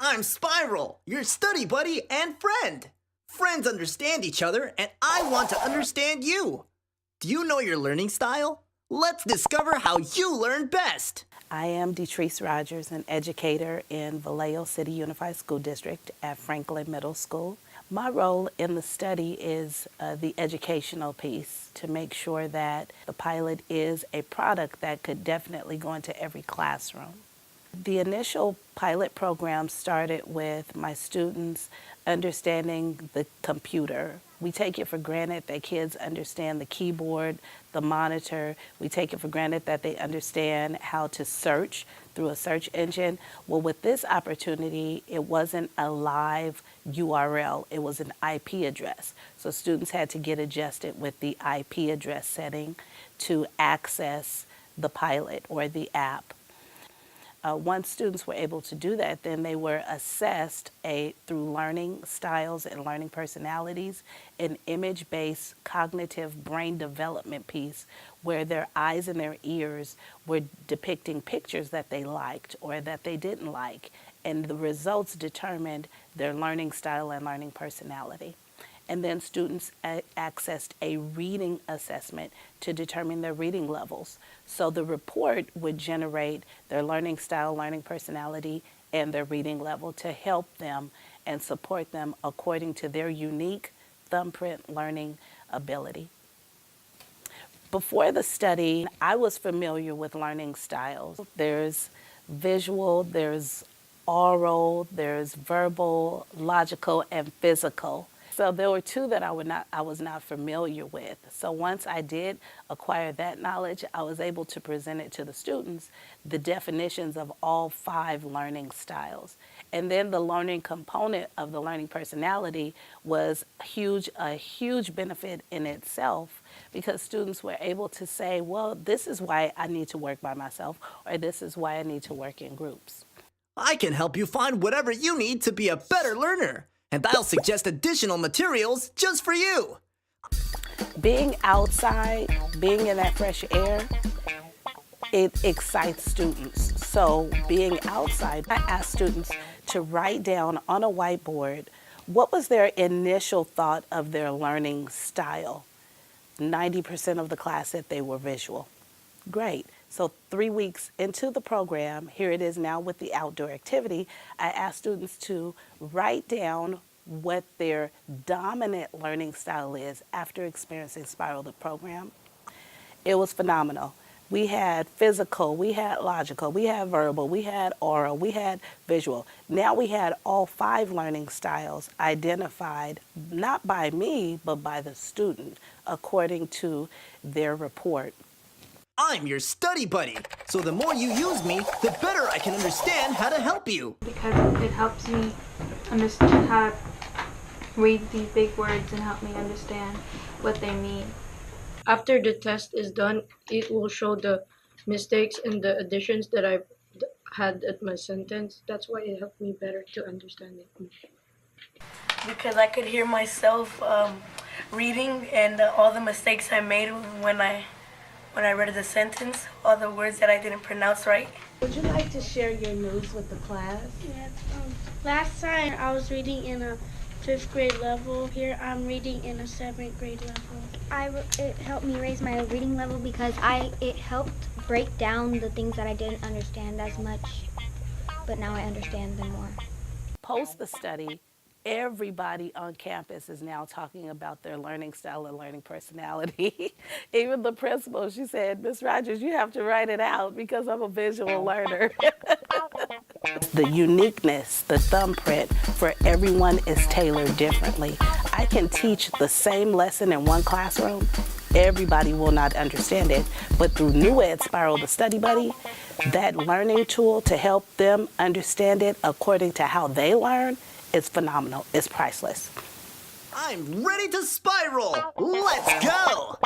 I'm Spiral, your study buddy and friend. Friends understand each other, and I want to understand you. Do you know your learning style? Let's discover how you learn best. I am DeTrice Rogers, an educator in Vallejo City Unified School District at Franklin Middle School. My role in the study is the educational piece to make sure that the pilot is a product that could definitely go into every classroom. The initial pilot program started with my students understanding the computer. We take it for granted that kids understand the keyboard, the monitor. We take it for granted that they understand how to search through a search engine. Well, with this opportunity, it wasn't a live URL, it was an IP address. So students had to get adjusted with the IP address setting to access the pilot or the app. Once students were able to do that, then they were assessed through learning styles and learning personalities, an image-based cognitive brain development piece where their eyes and their ears were depicting pictures that they liked or that they didn't like, and the results determined their learning style and learning personality. And then students accessed a reading assessment to determine their reading levels. So the report would generate their learning style, learning personality, and their reading level to help them and support them according to their unique thumbprint learning ability. Before the study, I was familiar with learning styles. There's visual, there's oral, there's verbal, logical, and physical. So there were two that I was not familiar with. So once I did acquire that knowledge, I was able to present it to the students, the definitions of all 5 learning styles. And then the learning component of the learning personality was a huge benefit in itself, because students were able to say, well, this is why I need to work by myself, or this is why I need to work in groups. I can help you find whatever you need to be a better learner, and I'll suggest additional materials just for you. Being outside, being in that fresh air, it excites students. So being outside, I asked students to write down on a whiteboard what was their initial thought of their learning style. 90% of the class said they were visual. Great. So 3 weeks into the program, here it is now with the outdoor activity, I asked students to write down what their dominant learning style is after experiencing Spiral the program. It was phenomenal. We had physical, we had logical, we had verbal, we had oral, we had visual. Now we had all 5 learning styles identified, not by me, but by the student, according to their report. I'm your study buddy, so the more you use me, the better I can understand how to help you. Because it helps me understand how to read these big words and help me understand what they mean. After the test is done, it will show the mistakes and the additions that I've had at my sentence. That's why it helped me better to understand it. Because I could hear myself reading and all the mistakes I made when I read the sentence, all the words that I didn't pronounce right. Would you like to share your news with the class? Yes. Last time I was reading in a 5th grade level. Here I'm reading in a 7th grade level. It helped me raise my reading level because it helped break down the things that I didn't understand as much, but now I understand them more. Post the study, everybody on campus is now talking about their learning style and learning personality. Even the principal, she said, Ms. Rogers, you have to write it out because I'm a visual learner. The uniqueness, the thumbprint for everyone is tailored differently. I can teach the same lesson in one classroom. Everybody will not understand it, but through NuuED's Spiral the Study Buddy, that learning tool to help them understand it according to how they learn, it's phenomenal. It's priceless. I'm ready to spiral. Let's go.